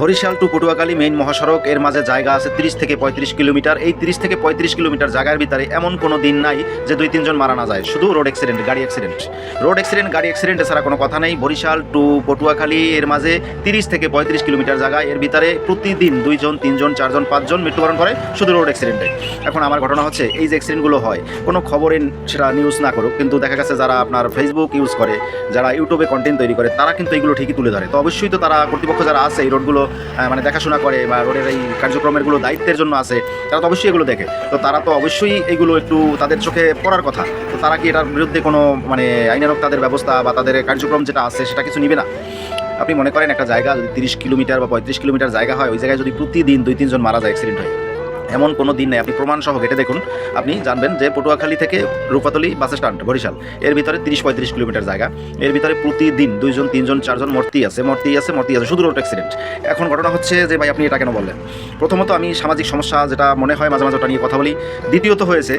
Barishal two Patuakhali main মহাসড়ক এর মাঝে জায়গা আছে 30 থেকে 35 কিলোমিটার। এই 30 থেকে 35 কিলোমিটার জায়গার ভিতরে এমন কোনো দিন নাই যে 2-3 জন মারা না যায়, শুধু রোড অ্যাক্সিডেন্ট, গাড়ি অ্যাক্সিডেন্ট এছাড়া কোনো কথা নেই। বরিশাল টু পটুয়াখালী এর মাঝে 30 থেকে 35 কিলোমিটার জায়গা, এর ভিতরে প্রতিদিন 2 জন 3 জন 4 জন 5 জন মৃত্যুবরণ করে শুধু রোড অ্যাক্সিডেন্টে। এখন আমার ঘটনা হচ্ছে, এই যে অ্যাক্সিডেন্টগুলো হয় কোনো খবরে সেটা নিউজ না করুক, কিন্তু দেখা গেছে যারা আপনার ফেসবুক ইউজ করে, যারা ইউটিউবে কন্টেন্ট তৈরি করে, তারা কিন্তু এগুলো ঠিকই তুলে ধরে। তো অবশ্যই তো তারা কর্তৃপক্ষ যারা আছে এই রোডগুলো মানে দেখাশোনা করে বা রোডের এই কার্যক্রমেরগুলো দায়িত্বের জন্য আছে, তারা তো অবশ্যই এগুলো দেখে। তো তারা তো অবশ্যই এগুলো একটু তাদের চোখে পড়ার কথা। তো তারা কি এটার বিরুদ্ধে কোনো মানে আইনানুগ তাদের ব্যবস্থা বা তাদের কার্যক্রম যেটা আছে সেটা কিছু নিবে না? আপনি মনে করেন একটা জায়গা যদি 30 কিলোমিটার বা 35 কিলোমিটার জায়গা হয়, ওই জায়গায় যদি প্রতিদিন 2-3 জন মারা যায়, অ্যাক্সিডেন্ট হয়, এমন কোনো দিন নেই। আপনি প্রমাণ সহ ঘেটে দেখুন, আপনি জানবেন যে পটুয়াখালী থেকে রূপাতলী বাস স্ট্যান্ড বরিশাল এর ভিতরে 30-35 কিলোমিটার জায়গা, এর ভিতরে প্রতিদিন 2 জন 3 জন 4 জন মরতেই আছে শুধু রোড অ্যাক্সিডেন্ট। এখন ঘটনা হচ্ছে যে ভাই আপনি এটা কেন বললেন? প্রথমত আমি সামাজিক সমস্যা যেটা মনে হয় মাঝে মাঝে ওটা নিয়ে কথা বলি। দ্বিতীয়ত হয়েছে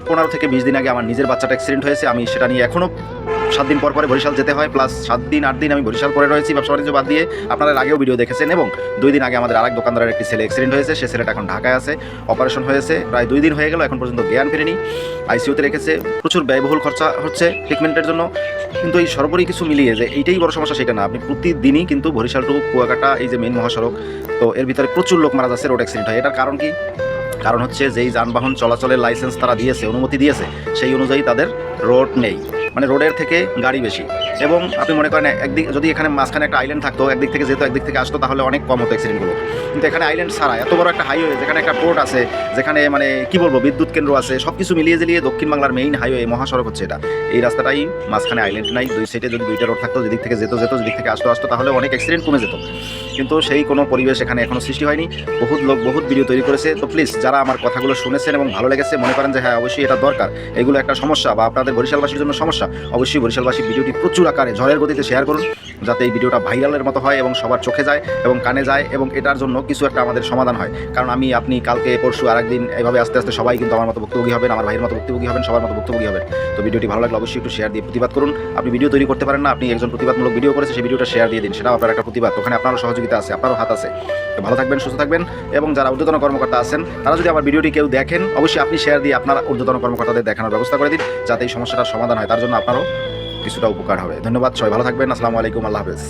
15 থেকে 20 দিন আগে আমার নিজের বাচ্চাটা অ্যাক্সিডেন্ট হয়েছে, আমি সেটা নিয়ে এখনও 7 দিন পর পরে বরিশাল যেতে হয়, প্লাস 7 দিন 8 দিন আমি বরিশাল পরে রয়েছি ব্যবসা বাণিজ্য বাদ দিয়ে। আপনারা আগেও ভিডিও দেখেছেন। এবং 2 দিন আগে আমাদের আরেক দোকানদারের একটি ছেলে অ্যাক্সিডেন্ট হয়েছে, সে ছেলেটা এখন ঢাকায় আছে, অপারেশন হয়েছে, প্রায় 2 দিন হয়ে গেল, এখন পর্যন্ত জ্ঞান ফেরেনি, আইসিইউতে রেখেছে, প্রচুর ব্যয়বহুল খরচা হচ্ছে ট্রিটমেন্টের জন্য। কিন্তু এই সর্বোপরি কিছু মিলিয়ে যে এইটাই বড় সমস্যা সেটা না, আপনি প্রতিদিনই কিন্তু বরিশাল টু কুয়াকাটা এই যে মেইন মহাসড়ক, তো এর ভিতরে প্রচুর লোক মারা যাচ্ছে, রোড অ্যাক্সিডেন্ট হয়। এটার কারণ কি? কারণ হচ্ছে যেই যানবাহন চলাচলের লাইসেন্স তারা দিয়েছে, অনুমতি দিয়েছে, সেই অনুযায়ী তাদের রোড নেই, মানে রোডের থেকে গাড়ি বেশি। এবং আপনি মনে করেন একদিক যদি এখানে মাঝখানে একটা আইল্যান্ড থাকতো, একদিক থেকে যেত একদিক থেকে আসতো, তাহলে অনেক কম হতো অ্যাক্সিডেন্টগুলো। কিন্তু এখানে আইল্যান্ড ছাড়া এত বড় একটা হাইওয়ে, যেখানে একটা পোর্ট আছে, যেখানে মানে কি বলবো বিদ্যুৎ কেন্দ্র আছে, সব কিছু মিলিয়ে জ্বালিয়ে দক্ষিণ বাংলার মেইন হাইওয়ে মহাসড়ক হচ্ছে এটা। এই রাস্তাটাই মাঝখানে আইল্যান্ড নাই, দুই সাইডে যদি 2টা রোড থাকতো, যেদিক থেকে যেত যেদিক থেকে আসতো, তাহলে অনেক অ্যাক্সিডেন্ট কমে যেত। কিন্তু সেই কোনো পরিবেশ এখানে এখনও সৃষ্টি হয়নি। বহুত লোক বহুত ভিডিও তৈরি করেছে। তো প্লিজ যারা আমার কথাগুলো শুনেছেন এবং ভালো লেগেছে, মনে করেন যে হ্যাঁ অবশ্যই এটা দরকার, এগুলো একটা সমস্যা বা আপনাদের বরিশালবাসীর জন্য সমস্যা, অবশ্যই বরিশালবাসী ভিডিওটি প্রচুর আকারে ঝড়ের গতিতে শেয়ার করুন, যাতে এই ভিডিওটা ভাইরালের মতো হয় এবং সবার চোখে যায় এবং কানে যায়, এবং এটার জন্য কিছু একটা আমাদের সমাধান হয়। কারণ আমি, আপনি, কালকে পরশু আরেকদিন এইভাবে আস্তে আস্তে সবাই কিন্তু আমার মতো ভুক্তভোগী হবেন, আমার ভাইয়ের মতো ভুক্তভোগী হবেন, সবার মতো ভুক্তভোগী হবেন। তো ভিডিওটি ভালো লাগলে অবশ্যই একটু শেয়ার দিয়ে প্রতিবাদ করুন। আপনি ভিডিও তৈরি করতে পারেন না, আপনি একজন প্রতিবাদমূলক ভিডিও করেছে, সেই ভিডিওটা শেয়ার দিয়ে দিন, সেটাও আপনার একটা প্রতিবাদ। ওখানে আপনারও সহযোগিতা আছে, আপনারও হাত আছে। তো ভালো থাকবেন, সুস্থ থাকবেন। এবং যারা ঊর্ধ্বতন কর্মকর্তা আছেন, তারা যদি আমার ভিডিওটি কেউ দেখেন, অবশ্যই আপনি শেয়ার দিয়ে আপনার ঊর্ধ্বতন কর্মকর্তাদের দেখানোর ব্যবস্থা করে দিন, যাতে এই সমস্যাটার সমাধান হয়। তার জন্য আপনারও কিছুটা উপকার হবে। ধন্যবাদ, সবাই ভালো থাকবেন। আসসালামু আলাইকুম, আল্লাহ হাফেজ।